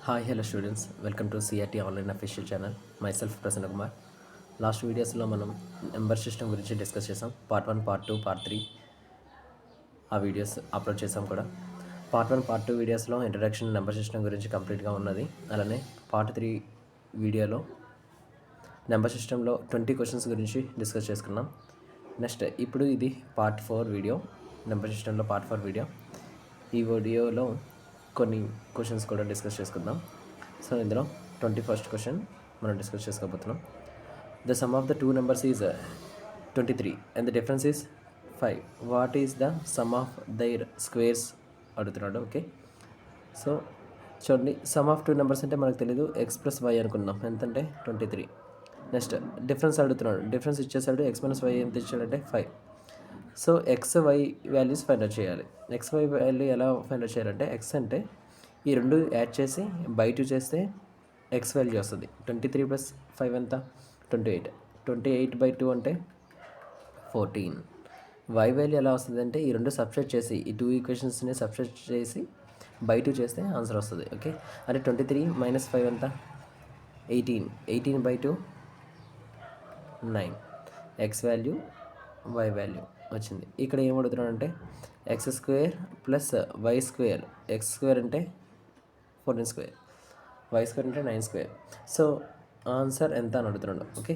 Hi hello students, welcome to CRT online official channel. My self Prasanna Kumar. Last వీడియోస్లో మనం number system గురించి discuss చేసాం. Part 1, part 2, part 3 ఆ videos upload చేసాం కూడా. పార్ట్ 1, పార్ట్ 2 వీడియోస్లో ఇంట్రడక్షన్ నెంబర్ సిస్టమ్ గురించి కంప్లీట్గా ఉన్నది. అలానే పార్ట్ 3 వీడియోలో నెంబర్ సిస్టంలో 20 క్వశ్చన్స్ గురించి డిస్కస్ చేసుకున్నాం. నెక్స్ట్ ఇప్పుడు ఇది పార్ట్ 4 వీడియో, నెంబర్ సిస్టంలో పార్ట్ 4 వీడియో. ఈ వీడియోలో కొన్ని క్వశ్చన్స్ కూడా డిస్కస్ చేసుకుందాం. సో ఇందులో 21st క్వశ్చన్ మనం డిస్కస్ చేసుకోబోతున్నాం. The sum of the two numbers is 23 and the difference is 5. What is the sum of their squares అడుగుతున్నాడు. ఓకే, సో చూడండి, సమ్ ఆఫ్ టూ నెంబర్స్ అంటే మనకు తెలీదు, ఎక్స్ ప్లస్ వై అనుకుందాం. ఎంతంటే 23. నెక్స్ట్ డిఫరెన్స్ అడుగుతున్నాడు. డిఫరెన్స్ ఇచ్చేసాడు, ఎక్స్ మైనస్ వై ఎంత ఇచ్చాడంటే 5. So X Y values find out చేయాలి. ఎక్స్ వై వాల్యూ ఎలా ఫైండ్ అవుట్ చేయాలంటే, ఎక్స్ అంటే ఈ రెండు యాడ్ చేసి బై 2 చేస్తే ఎక్స్ వాల్యూ వస్తుంది. 23 + 5 ఎంత? 28. 28/2 అంటే 14. వై వాల్యూ ఎలా వస్తుంది అంటే, ఈ రెండు సబ్స్టిట్యూట్ చేసి, ఈ టూ ఈక్వేషన్స్ని సబ్స్టిట్యూట్ చేసి బై 2 చేస్తే ఆన్సర్ వస్తుంది. ఓకే, అంటే 23 - 5 ఎంత? 18. 18/2 9. ఎక్స్ వాల్యూ వై వాల్యూ వచ్చింది. ఇక్కడ ఏం అడుగుతున్నాడు అంటే, x² + y². x² అంటే 14², y² అంటే 9². సో ఆన్సర్ ఎంత అని అడుగుతున్నాడు. ఓకే,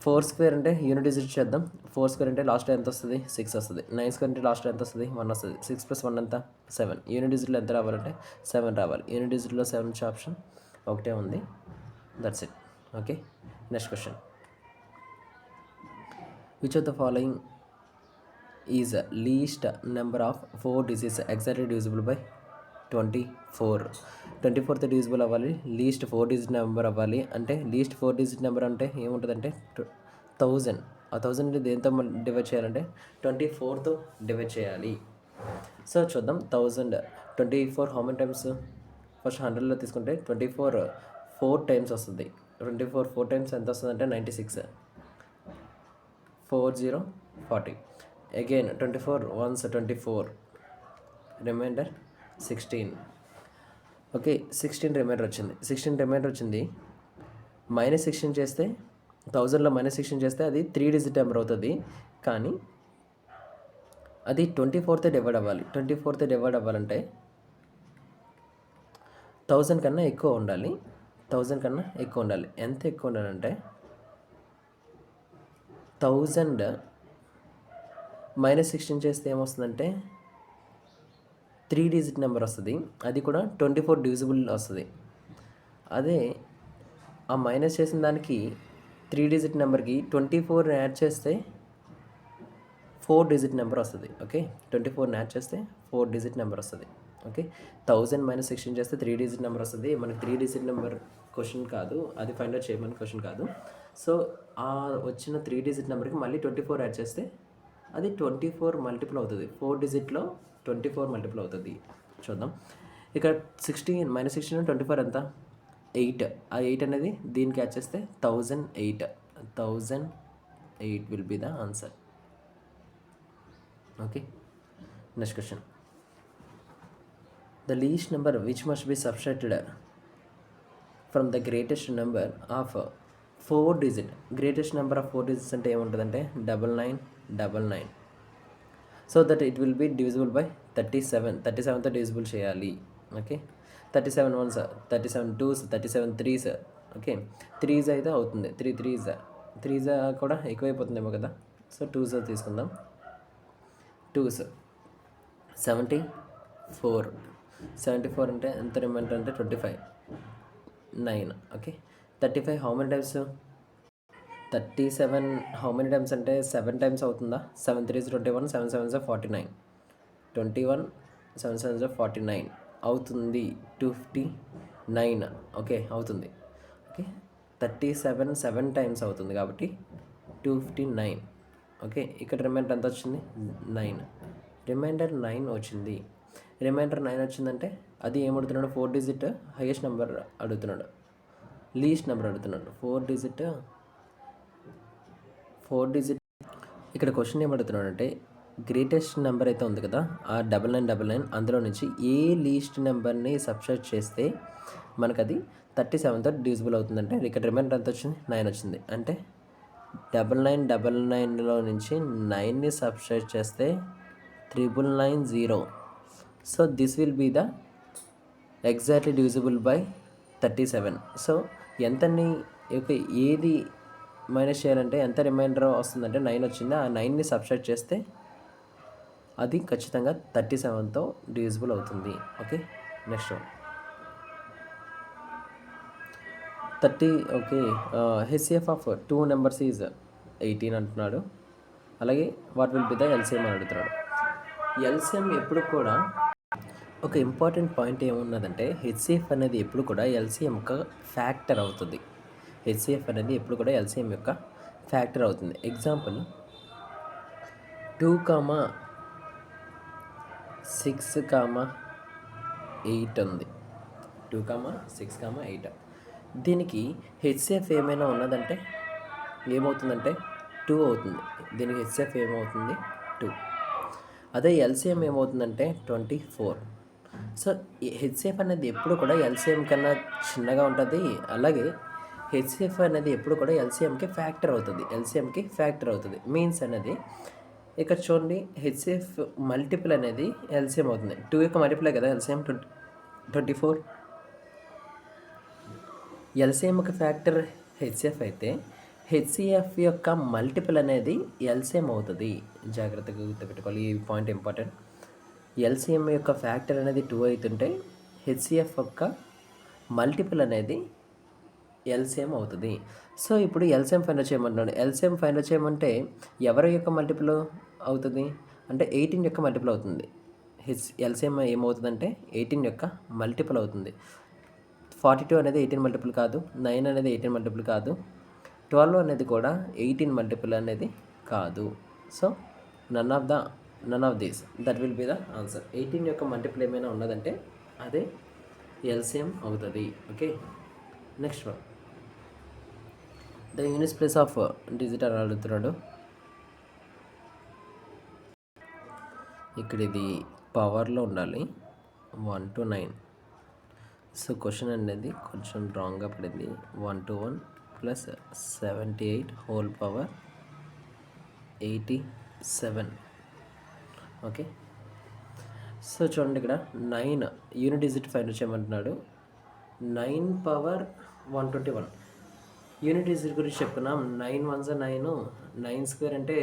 4² అంటే యూనిట్ డిజిట్ చేద్దాం. 4² అంటే లాస్ట్ ఎంత వస్తుంది? 6 వస్తుంది. 9² అంటే లాస్ట్ ఎంత వస్తుంది? 1 వస్తుంది. 6 + 1 ఎంత? 7. యూనిట్ డిజిట్లో ఎంత రావాలంటే 7 రావాలి. యూనిట్ డిజిట్లో 7 వచ్చే ఆప్షన్ ఒకటే ఉంది. That's it. Okay, next question. Which of the following is least number of 4 digits exactly divisible by 24. 24th divisible అవ్వాలి, లీస్ట్ 4 digit నెంబర్ అవ్వాలి. అంటే లీస్ట్ 4 digit నెంబర్ అంటే ఏముంటుందంటే 1000. ఆ 1000 దేంతో డివైడ్ చేయాలంటే 24తో డివైడ్ చేయాలి. సో చూద్దాం, 1000 24 హౌ మెనీ టైమ్స్? ఫస్ట్ 100లో తీసుకుంటే 24 4 టైమ్స్ వస్తుంది. 24 4 టైమ్స్ ఎంత వస్తుంది అంటే 96. 4 0 40. Again 24 once 24, reminder 16. Okay, 16 reminder వచ్చింది. 16 రిమైండర్ వచ్చింది. -16 చేస్తే 1000లో -16 చేస్తే అది 3 digit నెంబర్ అవుతుంది. కానీ అది 24తో డివైడ్ అవ్వాలి. 24తో డివైడ్ అవ్వాలంటే 1000 కన్నా ఎక్కువ ఉండాలి. 1000 కన్నా ఎక్కువ ఉండాలి. ఎంత ఎక్కువ ఉండాలంటే 1000 -16 చేస్తే ఏమొస్తుందంటే 3 digit నెంబర్ వస్తుంది. అది కూడా 24 డివిజిబుల్ వస్తుంది. అదే ఆ మైనస్ చేసిన దానికి 3 digit నెంబర్కి 24 యాడ్ చేస్తే 4 digit నెంబర్ వస్తుంది. ఓకే, 24 యాడ్ చేస్తే 4 digit నెంబర్ వస్తుంది. ఓకే, 1000 -16 చేస్తే 3 digit నెంబర్ వస్తుంది. మనకి 3 digit నెంబర్ క్వశ్చన్ కాదు, అది ఫైండ్ అవుట్ చేయమని క్వశ్చన్ కాదు. సో ఆ వచ్చిన 3 digit నెంబర్కి మళ్ళీ 24 యాడ్ చేస్తే అది 24 మల్టిపుల్ అవుతుంది. 4 digitలో 24 మల్టిపుల్ అవుతుంది. చూద్దాం, ఇక్కడ 16 -16 24 ఎంత? 8. ఆ 8 అనేది దీనికి యాడ్ చేస్తే 1008. 1008 will be the answer. Okay, next question. The least number which must be subtracted from the greatest number of 4 digit. Greatest number of 4 digits అంటే ఏముంటుందంటే 9999. So that it will be divisible by 37. 37తో divisible చేయాలి. Okay, 37 1s, 37 2s, 37 3s. Okay, 3s అయితే అవుతుంది. 3 3s కూడా ఎక్కువైపోతుందేమో కదా. So 2s తీసుకుందాం. 2s 74. 74 అంటే ఎంత రిమైండర్ అంటే 25. 9. Okay, 35 how many times? 37 how many times అంటే 7 టైమ్స్ అవుతుందా? 7 3s 21, 7 7s 49. 21 7 7s 49 అవుతుంది. 259. ఓకే, అవుతుంది. ఓకే, 37 7 టైమ్స్ అవుతుంది కాబట్టి 259. ఓకే, ఇక్కడ రిమైండర్ ఎంత వచ్చింది? 9. రిమైండర్ 9 వచ్చింది. రిమైండర్ 9 వచ్చిందంటే అది ఏమడుగుతున్నాడు? 4 digit హైయెస్ట్ నెంబర్ అడుగుతున్నాడు, లీస్ట్ నెంబర్ అడుగుతున్నాడు. 4 digit ఇక్కడ క్వశ్చన్ ఏమడుగుతున్నాడు అంటే, గ్రేటెస్ట్ నెంబర్ అయితే ఉంది కదా, ఆ 9999 అందులో నుంచి ఏ లీస్ట్ నెంబర్ని సబ్ట్రాక్ట్ చేస్తే మనకు అది 37తో డివిజిబుల్ అవుతుందంటే ఇక్కడ రిమైండర్ ఎంత వచ్చింది, 9 వచ్చింది. అంటే 9999లో నుంచి 9ని సబ్ట్రాక్ట్ చేస్తే 3990. So this will be the exactly divisible by 37. So ఎంతని ఏది మైనస్ చేయాలంటే ఎంత రిమైండర్ వస్తుందంటే 9 వచ్చింది, ఆ 9ని సబ్ట్రాక్ట్ చేస్తే అది ఖచ్చితంగా 37తో డివిజిబుల్ అవుతుంది. Okay, next 30. Okay, HCF of 2 numbers is 18 అంటున్నాడు. అలాగే what will be the LCM అని అడుగుతున్నాడు. ఎల్సిఎం ఎప్పుడు కూడా ఒక ఇంపార్టెంట్ పాయింట్ ఏమున్నదంటే హెచ్సిఎఫ్ అనేది ఎప్పుడు కూడా ఎల్సిఎం యొక్క ఫ్యాక్టర్ అవుతుంది. హెచ్సిఎఫ్ అనేది ఎప్పుడు కూడా ఎల్సిఎం యొక్క ఫ్యాక్టర్ అవుతుంది. ఎగ్జాంపుల్ 2,6,8 ఉంది. 2,6,8 దీనికి హెచ్సిఎఫ్ ఏమైనా ఉన్నదంటే ఏమవుతుందంటే 2 అవుతుంది. దీనికి హెచ్సిఎఫ్ ఏమవుతుంది 2. అదే ఎల్సిఎం ఏమవుతుందంటే 24. సో హెచ్సిఎఫ్ అనేది ఎప్పుడు కూడా ఎల్సిఎం కన్నా చిన్నగా ఉంటుంది. అలాగే హెచ్సిఎఫ్ అనేది ఎప్పుడు కూడా ఎల్సిఎంకి ఫ్యాక్టర్ అవుతుంది. మీన్స్ అనేది ఇక్కడ చూడండి, హెచ్సిఎఫ్ మల్టిపుల్ అనేది ఎల్సిఎం అవుతుంది. 2 యొక్క మల్టిపుల్ కదా ఎల్సిఎం 24. ఎల్సిఎం యొక్క ఫ్యాక్టర్ హెచ్సిఎఫ్ అయితే హెచ్సిఎఫ్ యొక్క మల్టిపుల్ అనేది ఎల్సిఎం అవుతుంది. జాగ్రత్తగా గుర్తుపెట్టుకోవాలి, ఈ పాయింట్ ఇంపార్టెంట్. ఎల్సిఎం యొక్క ఫ్యాక్టర్ అనేది 2 అవుతుంటే హెచ్సిఎఫ్ యొక్క మల్టిపుల్ అనేది ఎల్సిఎం అవుతుంది. సో ఇప్పుడు ఎల్సిఎం ఫైండ్ చేయమంటున్నాడు. ఎల్సిఎం ఫైండ్ చేయమంటే ఎవరి యొక్క మల్టిపుల్ అవుతుంది అంటే 18 యొక్క మల్టిపుల్ అవుతుంది. ఎల్సిఎం ఏమవుతుందంటే 18 యొక్క మల్టిపుల్ అవుతుంది. 42 అనేది 18 మల్టిపుల్ కాదు, 9 అనేది 18 మల్టిపుల్ కాదు, 12 అనేది కూడా 18 మల్టిపుల్ అనేది కాదు. So none of these that will be the answer. 18 యొక్క మల్టిపుల్ ఏమైనా ఉన్నదంటే అదే ఎల్సిఎం అవుతుంది. Okay, next one the units place of digit అని అడుగుతున్నాడు. ఇక్కడ ఇది పవర్లో ఉండాలి 1 to 9. సో క్వశ్చన్ అనేది కొంచెం రాంగ్గా పడింది. 1 to 1 plus 78 whole power 87. Okay, so చూడండి ఇక్కడ 9 యూనిట్ డిజిట్ ఫైండ్ చేయమంటున్నాడు. 9 పవర్ 121 యూనిట్ డిజిట్ గురించి చెప్పుకున్నాం. 9 1s 9, 9 స్క్వేర్ అంటే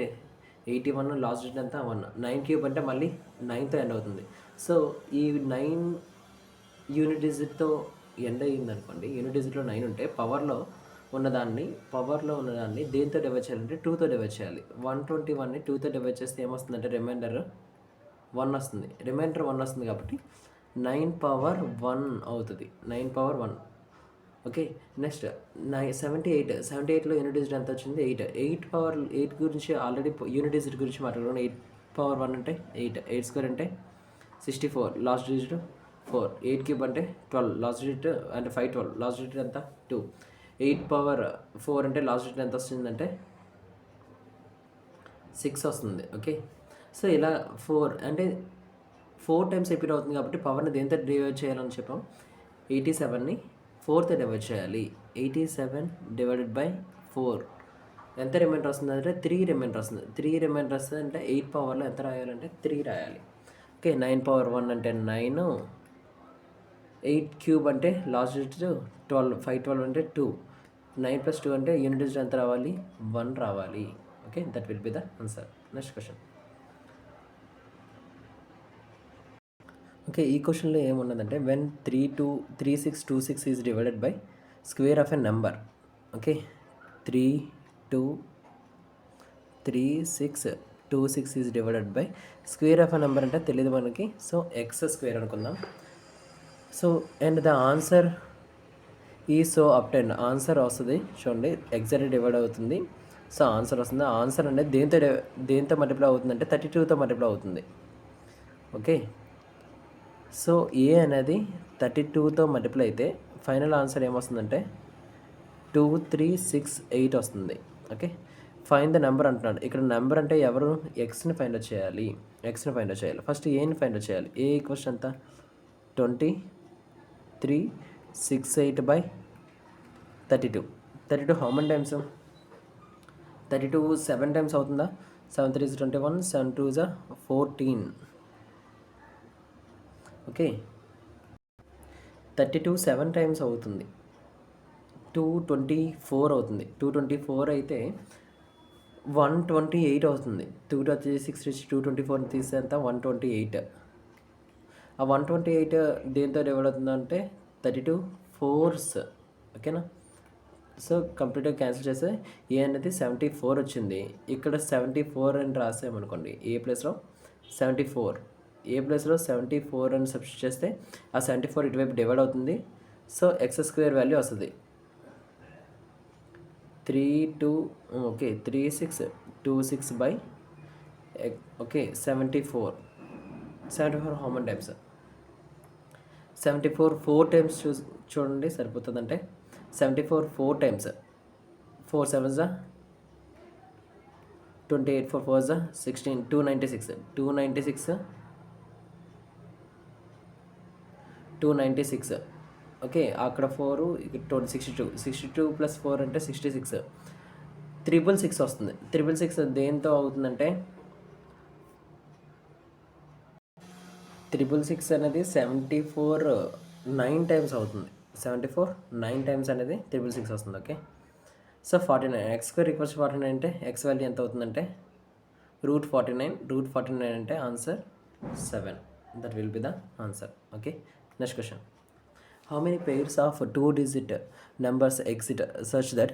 81, లాస్ట్ డిజిట్ అంతా 1, 9 క్యూబ్ అంటే మళ్ళీ 9తో ఎండ్ అవుతుంది. సో ఈ 9 యూనిట్ డిజిట్తో ఎండ్ అయ్యింది అనుకోండి. యూనిట్ డిజిట్లో 9 ఉంటే పవర్లో ఉన్నదాన్ని దేంతో డివైడ్ చేయాలంటే 2తో డివైడ్ చేయాలి. 121ని 2తో డివైడ్ చేస్తే ఏమొస్తుందంటే రిమైండర్ 1 వస్తుంది. రిమైండర్ 1 వస్తుంది కాబట్టి 9 పవర్ 1 అవుతుంది. 9 పవర్ 1. ఓకే, నెక్స్ట్ 78లో యూనిట్ డిజిట్ ఎంత వచ్చింది 8. 8 పవర్ 8 గురించి ఆల్రెడీ యూనిట్ డిజిట్ గురించి మాట్లాడుకున్నాం. 8 పవర్ 1 అంటే 8 స్క్వేర్ అంటే 64, లాస్ట్ డిజిట్ 4, 8 క్యూబ్ అంటే 12, లాస్ట్ డిజిట్ అంటే 512, లాస్ట్ డిజిట్ ఎంత 2, 8 పవర్ 4 అంటే లాస్ట్ డిజిట్ ఎంత వస్తుందంటే 6 వస్తుంది. ఓకే, సో ఇలా 4 అంటే 4 టైమ్స్ రిపీట్ అవుతుంది కాబట్టి పవర్ని దేంతో డివైడ్ చేయాలని చెప్పాం. 87ని 4తో డివైడ్ చేయాలి. 87 డివైడెడ్ బై 4 ఎంత రిమైండర్ వస్తుంది అంటే 3 రిమైండర్ వస్తుంది. 3 రిమైండర్ వస్తుంది అంటే 8 పవర్లో ఎంత రాయాలంటే 3 రాయాలి. ఓకే, 9 పవర్ 1 అంటే 9, 8 క్యూబ్ అంటే లాస్ట్ డిజిట్ 12, 512 అంటే 2, 9 + 2 అంటే యూనిట్ డిజిట్ ఎంత రావాలి 1 రావాలి. Okay, that will be the answer. Next question. Okay, ఈ క్వశ్చన్లో ఏమున్నదంటే when 3626 is divided by square of a number. Okay, 3626 is divided by square of a number అంటే తెలియదు మనకి. సో ఎక్స్ స్క్వేర్ అనుకుందాం. సో అండ్ ద ఆన్సర్ ఈ so అప్టెండ్ answer వస్తుంది. చూడండి, ఎగ్జాక్ట్లీ డివైడ్ అవుతుంది. సో ఆన్సర్ వస్తుంది. ఆన్సర్ అనేది దేంతో మల్టిప్లై అవుతుందంటే 32తో మల్టిప్లై అవుతుంది. ఓకే, సో ఏ అనేది 32తో మల్టిప్లై అయితే ఫైనల్ ఆన్సర్ ఏమొస్తుందంటే 2368 వస్తుంది. ఓకే, ఫైండ్ ద నెంబర్ అంటున్నాడు. ఇక్కడ నెంబర్ అంటే ఎవరు? ఎక్స్ని ఫైండ్ అవుట్ చేయాలి. ఫస్ట్ ఏని ఫైండ్ అవుట్ చేయాలి. ఏ ఈక్వల్స్ ఎంత? 23/6/8 32 హౌ మెనీ టైమ్స్? 32 7 టైమ్స్ అవుతుందా? 7 3 is 21, 7 2 is 14. ఓకే, 32 7 టైమ్స్ అవుతుంది. 224 అవుతుంది. 224 అయితే 128 అవుతుంది. 2 224 తీస్తే ఎంత? 128. ఆ 128 దేంతో డివైడ్ అవుతుందంటే 32 4s. ఓకేనా? సో కంప్లీట్గా క్యాన్సిల్ చేస్తే ఏ అనేది 74 వచ్చింది. ఇక్కడ 74 అని రాసామనుకోండి, ఏ ప్లేస్లో 74, ఏ ప్లేస్లో 74 అని సబ్స్టిట్యూట్ చేస్తే ఆ 74 ఇటువైపు డివైడ్ అవుతుంది. సో x² వాల్యూ వస్తుంది 3626 okay 74 how many times? 74 4 times చూడండి సరిపోతుందంటే 74 4 టైమ్స్. 4 7s 28, 4 4s 16, 296. ఓకే, అక్కడ 4 ఇక్కడ 62 ప్లస్ 4 అంటే 66. 666 వస్తుంది. 666 దేంతో అవుతుందంటే 666 అనేది 74 9 టైమ్స్ అవుతుంది. 74 9 టైమ్స్ అనేది 666 వస్తుంది. ఓకే, సో 49 x² = 49 అంటే x వాల్యూ ఎంత అవుతుందంటే √49 అంటే answer 7. That will be the answer. Okay, next question. How many pairs of 2-digit numbers exist such that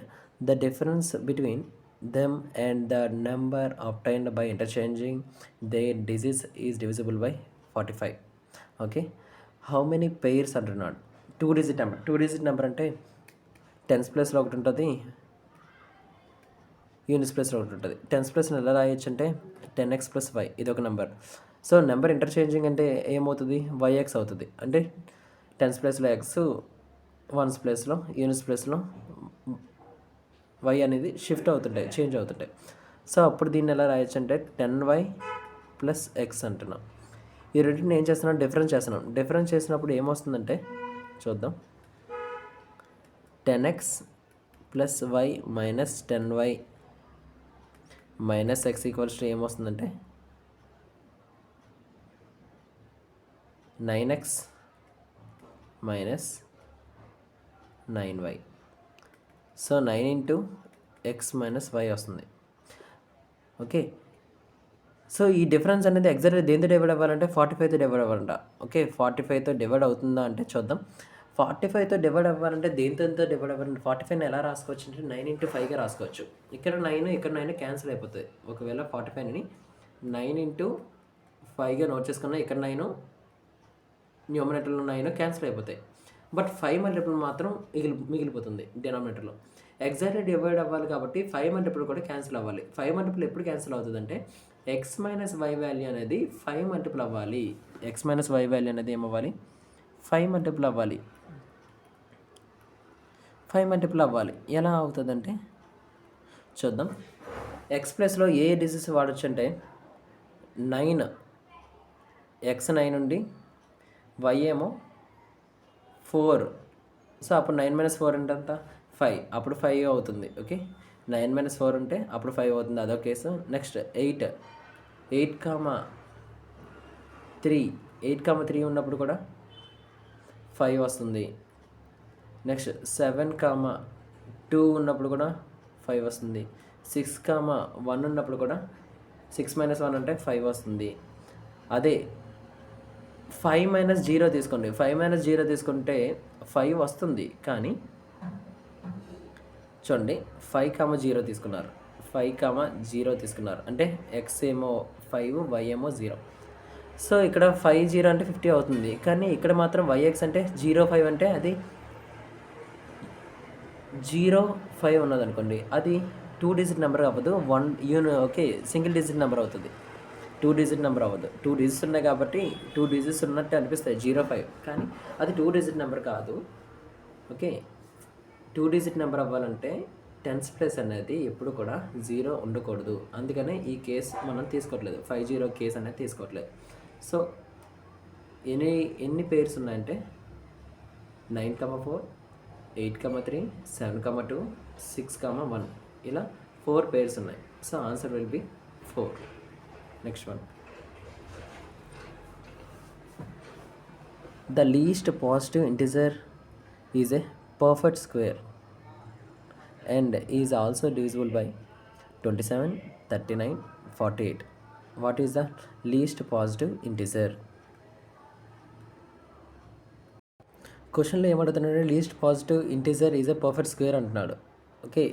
the difference between them and the number obtained by interchanging their digits is divisible by 45? Okay, how many pairs అంటున్నాడు. 2-digit number అంటే tense ప్లేస్లో ఒకటి ఉంటుంది, units ప్లేస్లో ఒకటి ఉంటుంది. Tense ప్లేస్ని ఎలా రాయొచ్చు అంటే 10x + y ఇది ఒక నెంబర్. సో నెంబర్ ఇంటర్చేంజింగ్ అంటే ఏమవుతుంది? yx అవుతుంది. అంటే టెన్స్ ప్లేస్లో ఎక్స్, వన్స్ ప్లేస్లో, యూనిట్స్ ప్లేస్లో వై అనేది షిఫ్ట్ అవుతుంటాయి, చేంజ్ అవుతుంటాయి. సో అప్పుడు దీన్ని ఎలా రాయొచ్చు అంటే 10y + x అంటున్నాం. ఈ రెండింటిని ఏం చేస్తున్నాం? డిఫరెన్స్ చేసినప్పుడు ఏమొస్తుందంటే చూద్దాం. 10x + y - 10y - x = ఏమొస్తుందంటే 9x - 9y. So 9 × x - y వస్తుంది. ఓకే, సో ఈ డిఫరెన్స్ అనేది ఎగ్జాక్ట్గా దేంతో డివైడ్ అవ్వాలంటే 45తో డివైడ్ అవ్వాలంట. ఓకే, 45తో డివైడ్ అవుతుందా అంటే చూద్దాం. 45తో డివైడ్ అవ్వాలంటే దేంతో డివైడ్ అవ్వాలంటే 45ని ఎలా రాసుకోవచ్చు అంటే 9 × 5గా రాసుకోవచ్చు. ఇక్కడ 9 ఇక్కడ 9 క్యాన్సిల్ అయిపోతుంది. ఒకవేళ 45ని 9 × 5గా నోట్ చేసుకున్నా ఇక్కడ 9 న్యూమరేటర్లో 9 క్యాన్సిల్ అయిపోతాయి. బట్ 5 మల్టిపుల్ మాత్రం మిగిలిపోతుంది డినామినేటర్లో. ఎగ్జాక్ట్లీ డివైడ్ అవ్వాలి కాబట్టి 5 మల్టిపుల్ కూడా క్యాన్సిల్ అవ్వాలి. 5 మల్టిపుల్ ఎప్పుడు క్యాన్సిల్ అవుతుంది అంటే x - y వాల్యూ అనేది 5 మల్టిపుల్ అవ్వాలి. x - y వాల్యూ అనేది ఏమవ్వాలి? 5 మల్టిపుల్ అవ్వాలి. 5 మల్టిపుల్ అవ్వాలి. ఎలా అవుతుందంటే చూద్దాం. ఎక్స్ ప్లస్లో ఏ డిజిట్స్ వాడచ్చు అంటే 9, x 9 ఉండి y ఏమో 4. సో అప్పుడు 9 - 4 అంటే ఎంత? 5. అప్పుడు 5 అవుతుంది. ఓకే, 9 - 4 ఉంటే అప్పుడు 5 అవుతుంది. అదో కేసు. నెక్స్ట్ 8 - 3 ఉన్నప్పుడు కూడా 5 వస్తుంది. నెక్స్ట్ 7, 2 ఉన్నప్పుడు కూడా 5 వస్తుంది. 6, 1 ఉన్నప్పుడు కూడా 6 - 1 అంటే 5 వస్తుంది. అదే 5 - 0 తీసుకోండి. 5 - 0 తీసుకుంటే 5 వస్తుంది. కానీ చూడండి 5, 0 తీసుకున్నారు. 5, 0 తీసుకున్నారు అంటే x ఏమో 5, y ఏమో 0. సో ఇక్కడ 5 0 అంటే 50 అవుతుంది. కానీ ఇక్కడ మాత్రం yx అంటే 05 అంటే అది 05 ఉన్నదనుకోండి, అది 2 డిజిట్ నెంబర్ అవ్వదు. ఓకే, సింగిల్ డిజిట్ నెంబర్ అవుతుంది. 2 డిజిట్ నెంబర్ అవ్వదు. 2 డిజిట్స్ ఉన్నాయి కాబట్టి 2 డిజిట్స్ ఉన్నట్టు అనిపిస్తాయి 05, కానీ అది 2 డిజిట్ నెంబర్ కాదు. ఓకే, 2 డిజిట్ నెంబర్ అవ్వాలంటే టెన్స్ ప్లేస్ అనేది ఎప్పుడు కూడా 0 ఉండకూడదు. అందుకనే ఈ కేస్ మనం తీసుకోవట్లేదు, 50 కేస్ అనేది తీసుకోవట్లేదు. సో ఎన్ని పేర్స్ ఉన్నాయంటే 9,4, 8,3, 7,2, 6,1 ఇలా 4 పేర్స్ ఉన్నాయి. So answer will B 4. Next one, the least positive integer is a perfect square and is also divisible by 27, 39, 48. What is the least positive integer? క్వశ్చన్లో ఏమడుగుతున్నాడు, least positive integer is a perfect square అంటున్నాడు. Okay,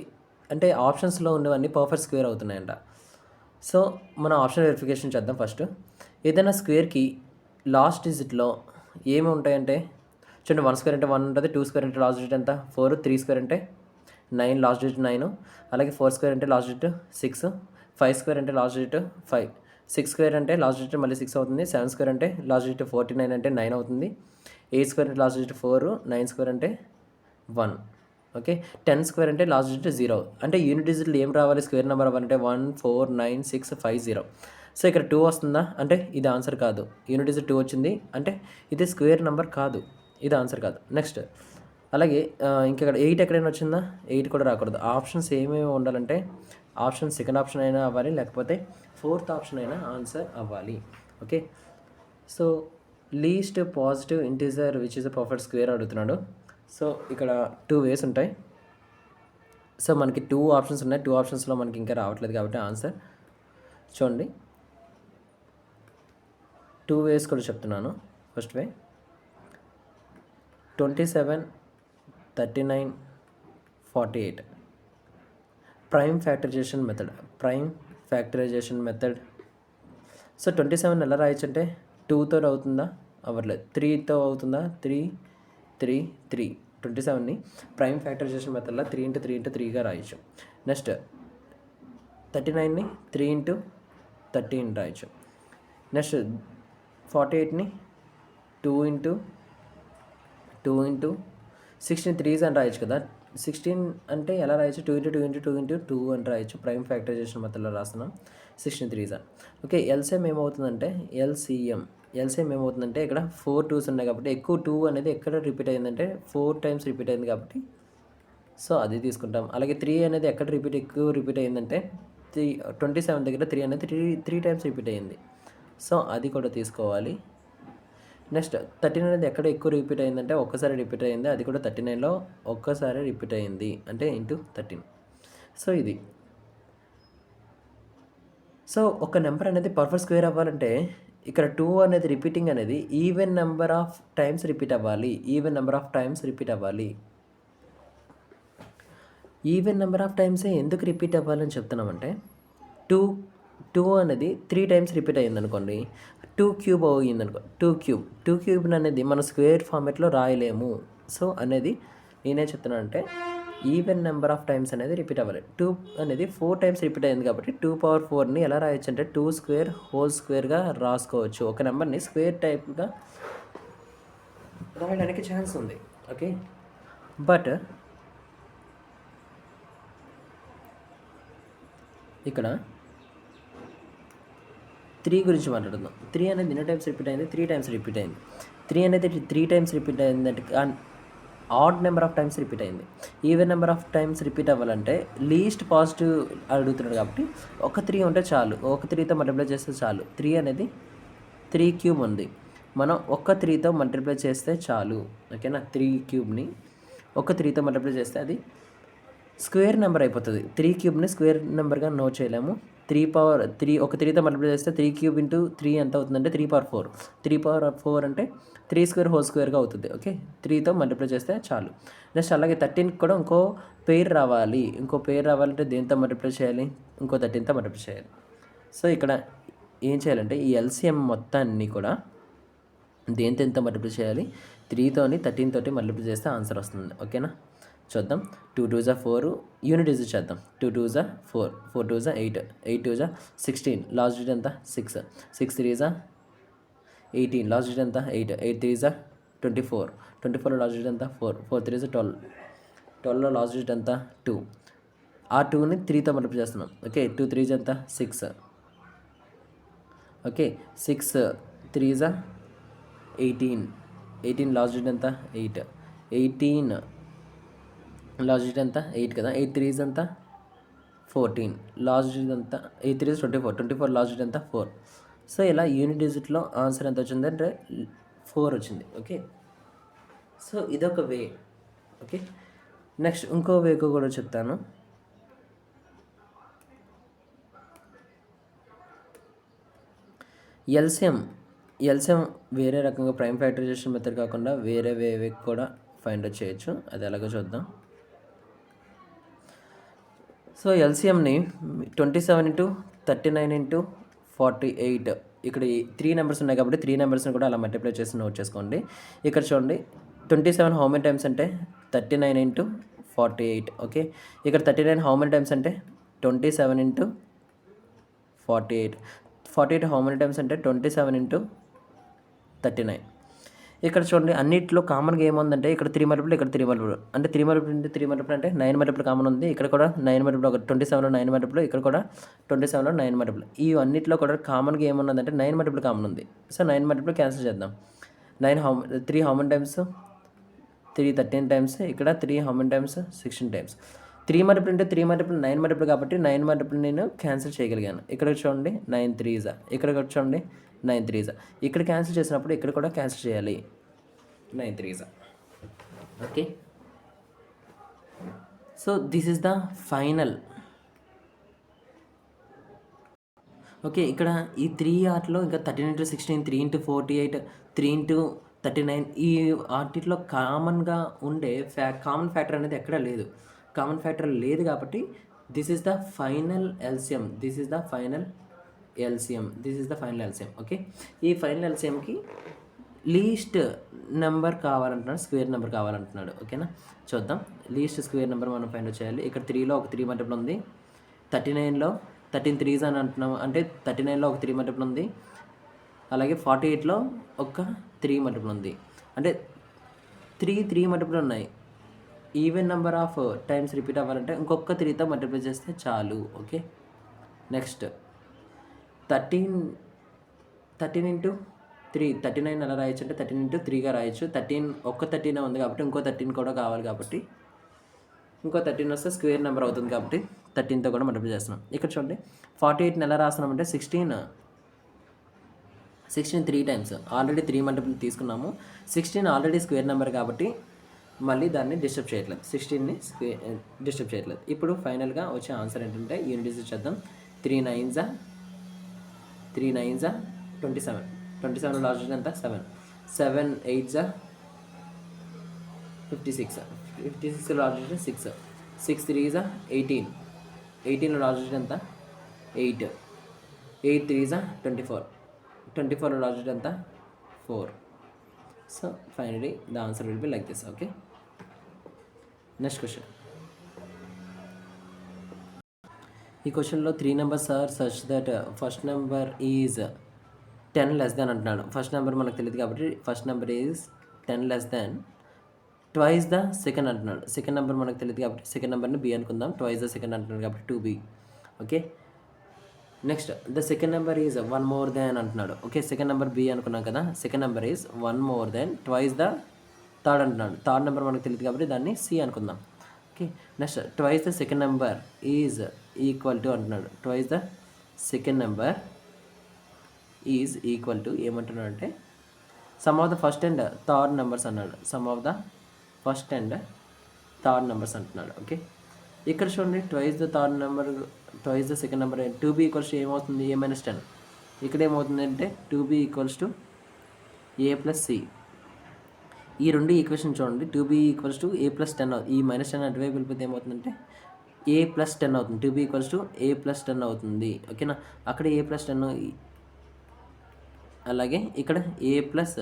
అంటే ఆప్షన్స్లో ఉన్నవన్నీ perfect square అవుతున్నాయంట. So మనం option verification చేద్దాం. First ఏదైనా స్క్వేర్కి లాస్ట్ డిజిట్లో ఏమి ఉంటాయంటే చూడండి, 1 స్క్వేర్ అంటే 1 ఉంటుంది, 2 స్క్వేర్ అంటే లాస్ట్ డిజిట్ ఎంత 4, 3 స్క్వేర్ అంటే 9 లాస్ట్ డిజిట్ 9, అలాగే 4 స్క్వేర్ అంటే లాస్ట్ డిజిట్ 6, 5 స్క్వేర్ అంటే లాస్ట్ డిజిట్ 5, 6 స్క్వేర్ అంటే లాస్ట్ డిజిట్ మళ్ళీ 6 అవుతుంది, 7 స్క్వేర్ అంటే లాస్ట్ డిజిట్ 49 అంటే 9 అవుతుంది, 8 స్క్వేర్ అంటే లాస్ట్ డిజిట్ 4, 9 స్క్వేర్ అంటే 1. ఓకే, 10 స్క్వేర్ అంటే లాస్ట్ డిజిట్ 0. అంటే యూనిట్ డిజిట్లు ఏం రావాలి, స్క్వేర్ నెంబర్ అవ్వాలంటే 1, 4, 9, 6, 5, 0. సో ఇక్కడ 2 వస్తుందా అంటే ఇది ఆన్సర్ కాదు. యూనిట్ డిజిట్ 2 వచ్చింది అంటే ఇది స్క్వేర్ నెంబర్ కాదు, ఇది ఆన్సర్ కాదు. నెక్స్ట్ అలాగే ఇక్కడ 8 ఎక్కడైనా వచ్చిందా, 8 కూడా రాకూడదు. ఆప్షన్స్ ఏమేమి ఉండాలంటే ఆప్షన్ సెకండ్ ఆప్షన్ అయినా అవ్వాలి, లేకపోతే ఫోర్త్ ఆప్షన్ అయినా ఆన్సర్ అవ్వాలి. Okay, so least positive integer which is a perfect square అడుగుతున్నాడు. సో ఇక్కడ 2 వేస్ ఉంటాయి. సో మనకి 2 ఆప్షన్స్ ఉన్నాయి, 2 ఆప్షన్స్లో మనకి ఇంకా రావట్లేదు కాబట్టి ఆన్సర్ చూడండి. 2 వేస్ కూడా చెప్తున్నాను. First way 27, 39, 48 prime factorization method. So 27 ఎలా రాయొచ్చు అంటే 2తో అవుతుందా, అవ్వట్లేదు, 3తో అవుతుందా, 3, 3, 3. 27ని ప్రైమ్ ఫ్యాక్టరైజేషన్ మెథడ్లో 3 × 3 × 3గా రాయొచ్చు. నెక్స్ట్ 39ని 3 × 13 రాయొచ్చు. నెక్స్ట్ 48ని 2 × 2 × 16 3s అని రాయొచ్చు కదా. 16 అంటే ఎలా రాయొచ్చు, 2 × 2 × 2 × 2 అని రాయొచ్చు. ప్రైమ్ ఫ్యాక్టరైజేషన్ మెథడ్లో రాస్తున్నాం. 16 3s అని. ఓకే, ఎల్సిఎం ఏమవుతుందంటే ఎల్సిఎం ఏమవుతుందంటే ఇక్కడ 4 2s ఉన్నాయి కాబట్టి ఎక్కువ 2 అనేది ఎక్కడ రిపీట్ అయిందంటే 4 టైమ్స్ రిపీట్ అయింది కాబట్టి సో అది తీసుకుంటాం. అలాగే 3 అనేది ఎక్కడ ఎక్కువ రిపీట్ అయిందంటే 27 దగ్గర 3 అనేది 3 టైమ్స్ రిపీట్ అయింది. సో అది కూడా తీసుకోవాలి. నెక్స్ట్ 13 అనేది ఎక్కడ ఎక్కువ రిపీట్ అయిందంటే ఒక్కసారి రిపీట్ అయింది, అది కూడా 39లో ఒక్కసారి రిపీట్ అయింది అంటే ఇంటూ 13. సో ఇది. సో ఒక నెంబర్ అనేది పర్ఫెక్ట్ స్క్వేర్ అవ్వాలంటే ఇక్కడ 2 అనేది రిపీటింగ్ అనేది even number of times repeat అవ్వాలి. ఈవెన్ నెంబర్ ఆఫ్ టైమ్సే ఎందుకు రిపీట్ అవ్వాలని చెప్తున్నామంటే 2 అనేది 3 టైమ్స్ రిపీట్ అయ్యింది అనుకోండి, 2 క్యూబ్ అయ్యింది అనుకో, 2 క్యూబ్ అనేది మనం స్క్వేర్ ఫార్మేట్లో రాయలేము. సో అనేది నేనే చెప్తున్నానంటే ఈవెన్ నెంబర్ ఆఫ్ టైమ్స్ అనేది రిపీట్ అవ్వాలి. 2 అనేది 4 టైమ్స్ రిపీట్ అయింది కాబట్టి 2^4ని ఎలా రాయొచ్చు అంటే 2² హోల్ స్క్వేర్గా రాసుకోవచ్చు. ఒక నెంబర్ని స్క్వేర్ టైప్గా రాయడానికి ఛాన్స్ ఉంది. ఓకే, బట్ ఇక్కడ 3 గురించి మాట్లాడుకుందాం. 3 అనేది ఎన్ని టైమ్స్ రిపీట్ అయింది, 3 టైమ్స్ రిపీట్ అయింది. 3 అనేది 3 టైమ్స్ రిపీట్ అయిందంటే odd number of times repeat అయింది. Even number of times repeat అవ్వాలంటే లీస్ట్ పాజిటివ్ అడుగుతున్నాడు కాబట్టి ఒక 3 ఉంటే చాలు, ఒక 3తో మల్టిప్లై చేస్తే చాలు. 3 అనేది 3 క్యూబ్ ఉంది, మనం ఒక్క 3తో మల్టిప్లై చేస్తే చాలు. ఓకేనా, 3 క్యూబ్ని ఒక 3తో మల్టిప్లై చేస్తే అది స్క్వేర్ నెంబర్ అయిపోతుంది. 3 క్యూబ్ని స్క్వేర్ నెంబర్గా నోట్ చేయలేము. 3 ఒక 3తో మల్టిప్లై చేస్తే 3 క్యూబ్ × 3 ఎంత అవుతుందంటే 3^4. 3^4 అంటే 3² హోల్ స్క్వేర్గా అవుతుంది. ఓకే, 3తో మల్టిప్లై చేస్తే చాలు. నెక్స్ట్ అలాగే 13కి కూడా ఇంకో పేర్ రావాలంటే దేంతో మల్టిప్లై చేయాలి, ఇంకో 13తో మల్టిప్లై చేయాలి. సో ఇక్కడ ఏం చేయాలంటే ఈ ఎల్సిఎం మొత్తాన్ని కూడా దేంతో ఎంత మల్టిప్లై చేయాలి, 3తోని 13 తోటి మల్టిప్లై చేస్తే ఆన్సర్ వస్తుంది. ఓకేనా, చూద్దాం. 2 2s 4 యూనిట్ డిజిట్ చేద్దాం. 2 2s 4, 4 2s 8, 8 2s 16, last digit ఎంత 6, 6 3s 18, లాస్ట్ డిజిట్ ఎంత 8, 8 3s 24, 24లో లాస్ట్ డిజిట్ ఎంత 4, 4 3s 12, 12లో లాస్ట్ డిజిట్ ఎంత 2, ఆ 2ని 3తో మల్టిప్లై చేస్తున్నాం. ఓకే, 2 3 ఎంత 6. ఓకే, 6 3 18. 18 లాస్ట్ డిజిట్ ఎంత 8. 18 లాస్ట్ డిజిట్ ఎంత 8 కదా. 8 3 ఎంత 14. లాస్ట్ డిజిట్ ఎంత 8 3 24. 24 లాస్ట్ డిజిట్ ఎంత 4. సో ఇలా యూనిట్ డిజిట్లో ఆన్సర్ ఎంత వచ్చిందంటే 4 వచ్చింది. ఓకే, సో ఇదొక వే. ఓకే, నెక్స్ట్ ఇంకో వేకు కూడా చెప్తాను. ఎల్సిఎం వేరే రకంగా ప్రైమ్ ఫ్యాక్టరైజేషన్ మెథడ్ కాకుండా వేరే వే కూడా ఫైండ్ అవుట్ చేయొచ్చు. అది ఎలాగో చూద్దాం. సో ఎల్సిఎంని 27 ఇంటూ 39 ఇంటూ 48, ఇక్కడ 3 నెంబర్స్ ఉన్నాయి కాబట్టి 3 నెంబర్స్ని కూడా అలా మల్టిప్లై చేసి నోట్ చేసుకోండి. ఇక్కడ చూడండి 27 హౌ మెనీ టైమ్స్ అంటే 39 ఇంటూ 48. ఓకే, ఇక్కడ 39 హౌ మెనీ టైమ్స్ అంటే 27 ఇంటూ 48. 48 హౌ మెనీ టైమ్స్ అంటే 27 ఇంటూ 39. ఇక్కడ చూడండి అన్నిట్లో కామన్గా ఏముందంటే ఇక్కడ 3 మల్టిపుల్, ఇక్కడ 3 మల్టిపుల్, అంటే 3 మల్టిపుల్ ఇంటూ 3 మల్టిపుల్ అంటే 9 మల్టిపుల్ కామన్ ఉంది. ఇక్కడ కూడా 9 మల్టిపుల్, ఒక 27లో 9 మల్టిపుల్, ఇక్కడ కూడా 27లో 9 మల్టిపుల్. ఈ అన్నిట్లో కూడా కామన్గా ఏమున్నదంటే 9 మల్టిపుల్ కామన్ ఉంది. సో 9 మల్టిపుల్ క్యాన్సిల్ చేద్దాం. 3 హౌ మెనీ టైమ్స్ 3 13 టైమ్స్, ఇక్కడ 3 how many times 16 times. 3 multiple అంటే 3 మల్టిపుల్ 9 మల్టిపుల్ కాబట్టి 9 మల్టిపుల్ నేను క్యాన్సిల్ చేయగలిగాను. ఇక్కడ చూడండి 9 3s, ఇక్కడ చూడండి 9 3s. ఇక్కడ క్యాన్సిల్ చేసినప్పుడు ఇక్కడ కూడా క్యాన్సిల్ చేయాలి 9 3s. Okay, so this is the final. Okay, ఇక్కడ ఈ 3 ఆర్ట్లో ఇంకా 13 ఇంటూ 16, 3 ఇంటూ 48, 3 ఇంటూ 39, ఈ ఆర్టిట్లో కామన్గా ఉండే కామన్ ఫ్యాక్టర్ అనేది ఎక్కడా లేదు. కామన్ ఫ్యాక్టర్ లేదు కాబట్టి this is the final LCM. Okay, ఈ ఫైనల్ ఎల్సిఎంకి లీస్ట్ నెంబర్ కావాలంటున్నాడు, స్క్వేర్ నెంబర్ కావాలంటున్నాడు. ఓకేనా, చూద్దాం. లీస్ట్ స్క్వేర్ నెంబర్ మనం ఫైండ్ అవుట్ చేయాలి. ఇక్కడ 3లో ఒక 3 మల్టిపుల్ ఉంది. 39లో 13 3s అని అంటున్నాము, అంటే 39లో ఒక 3 మల్టిపుల్ ఉంది. అలాగే 48లో ఒక 3 మల్టిపుల్ ఉంది, అంటే 3 మల్టిపుల్ ఉన్నాయి. Even number of times repeat అవ్వాలంటే ఇంకొక 3తో మల్టిప్లై చేస్తే చాలు. ఓకే, నెక్స్ట్ 13 ఇంటూ 3, 39 ఎలా రాయొచ్చు అంటే 13 ఇంటూ 3గా రాయొచ్చు. 13 ఉంది కాబట్టి ఇంకో 13 కూడా కావాలి కాబట్టి ఇంకో 13 వస్తే స్క్వేర్ నెంబర్ అవుతుంది కాబట్టి 13తో కూడా మల్టిప్లై చేస్తున్నాం. ఇక్కడ చూడండి 48 ఎలా రాస్తున్నామంటే 16 3 టైమ్స్, ఆల్రెడీ 3 మల్టిపుల్ తీసుకున్నాము. 16 ఆల్రెడీ స్క్వేర్ నెంబర్ కాబట్టి మళ్ళీ దాన్ని డిస్టర్బ్ చేయట్లేదు, 16ని డిస్టర్బ్ చేయట్లేదు. ఇప్పుడు ఫైనల్గా వచ్చే ఆన్సర్ ఏంటంటే యూనిట్ డిజిట్ చేద్దాం. 3 9s 27. 27 లాస్ట్ డిజిట్ ఎంత 7. 7 8s 56. 56 last digit 6. 6 3s 18. 18 last digit ఎంత 8. 8 3s 24. 24 లాస్ట్ డిజిట్ ఎంత 4. So finally the answer will be like this. Okay, next question. ఈ క్వశ్చన్లో 3 numbers are such that first number is 10 less than అంటున్నాడు. First number మనకు తెలియదు కాబట్టి first number is 10 less than twice the second అంటున్నాడు. Second number మనకు తెలియదు కాబట్టి సెకండ్ నెంబర్ని బి అనుకుందాం. ట్వైస్ ద సెకండ్ అంటున్నాడు కాబట్టి 2b. Okay, next the second number is 1 more than అంటున్నాడు. ఓకే, సెకండ్ నెంబర్ బి అనుకున్నాం కదా. Second number is 1 more than twice the third అంటున్నాడు. థర్డ్ నెంబర్ మనకు తెలియదు కాబట్టి దాన్ని సి అనుకుందాం. Okay, next twice the second number is equal to అంటున్నాడు. Twice the second number is equal to ఏమంటున్నాడు అంటే sum of the first and third numbers అన్నాడు. Sum of the first and third numbers అంటున్నాడు. Okay, ఇక్కడ చూడండి twice the third number, twice the second number 2b equals to ఏమవుతుంది a - 10. ఇక్కడ ఏమవుతుంది అంటే 2b equals to a + c. ఈ రెండు ఈక్వేషన్ చూడండి 2b ఈక్వల్స్ టు a + 10. ఈ -10 అటువైపు వెళ్ళిపోతే ఏమవుతుందంటే a + 10 అవుతుంది. 2b ఈక్వల్స్ టు a + 10 అవుతుంది. ఓకేనా, అక్కడ a + 10, అలాగే ఇక్కడ a +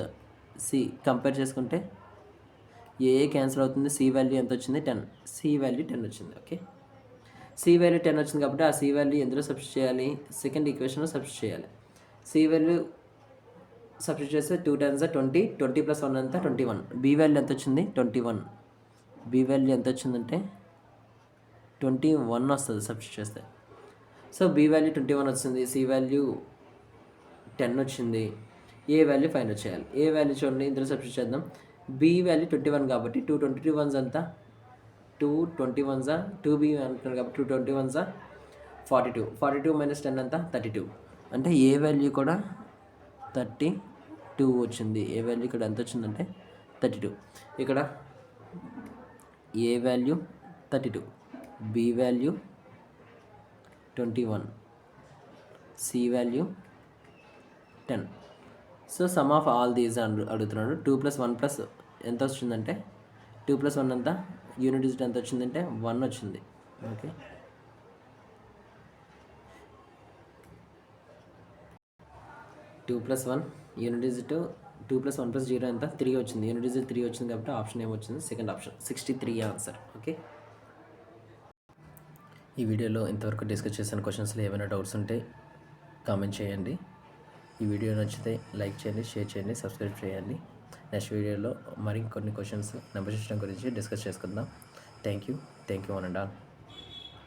c కంపేర్ చేసుకుంటే ఏ క్యాన్సిల్ అవుతుంది. సి వాల్యూ ఎంత వచ్చింది 10. సి వాల్యూ 10 వచ్చింది. ఓకే, సి వాల్యూ 10 వచ్చింది కాబట్టి ఆ సి వాల్యూ ఎందులో సబ్స్టిట్యూట్ చేయాలి, సెకండ్ ఈక్వేషన్లో సబ్స్టిట్యూట్ చేయాలి. సి వాల్యూ సబ్స్టిట్యూట్ చేస్తే 2 10s 20, 20 + 1 ఎంత 21. బి వాల్యూ ఎంత వచ్చింది 21. బి వాల్యూ ఎంత వచ్చిందంటే 21 వస్తుంది సబ్స్టిట్యూట్ చేస్తే. సో బి వాల్యూ 21 వచ్చింది, సి వాల్యూ 10 వచ్చింది, ఏ వాల్యూ 5 వచ్చేయాలి. ఏ వాల్యూ చూడండి ఇందులో సబ్స్టిట్యూట్ చేద్దాం. బి వాల్యూ 21 కాబట్టి 221 అంతా 221 2b అంటున్నాను కాబట్టి 221 42, 42 మైనస్ 10 అంతా 32. అంటే ఏ వాల్యూ కూడా 32 వచ్చింది. ఏ వాల్యూ ఇక్కడ ఎంత వచ్చిందంటే 32. ఇక్కడ A value 32, B value 21, C value 10. So sum of all these అడుగుతున్నాడు. 2 + 1 ఎంత వచ్చిందంటే 2 + 1 అంతా యూనిట్ డిజిట్ ఎంత వచ్చిందంటే 1 వచ్చింది. ఓకే, 2 + 1 యూనిట్ డిజిట్ 2 + 1 + 0 ఎంత 3 వచ్చింది. యూనిట్ డిజిట్ 3 వచ్చింది కాబట్టి ఆప్షన్ ఏమొచ్చింది, సెకండ్ ఆప్షన్ 63 ఆన్సర్. ఓకే, ఈ వీడియోలో ఇంతవరకు డిస్కస్ చేసిన క్వశ్చన్స్లో ఏమైనా డౌట్స్ ఉంటే కామెంట్ చేయండి. ఈ వీడియో నచ్చితే లైక్ చేయండి, షేర్ చేయండి, సబ్స్క్రైబ్ చేయండి. నెక్స్ట్ వీడియోలో మరికొన్ని క్వశ్చన్స్ నెంబర్ సిస్టమ్ గురించి డిస్కస్ చేసుకుందాం. Thank you one and all.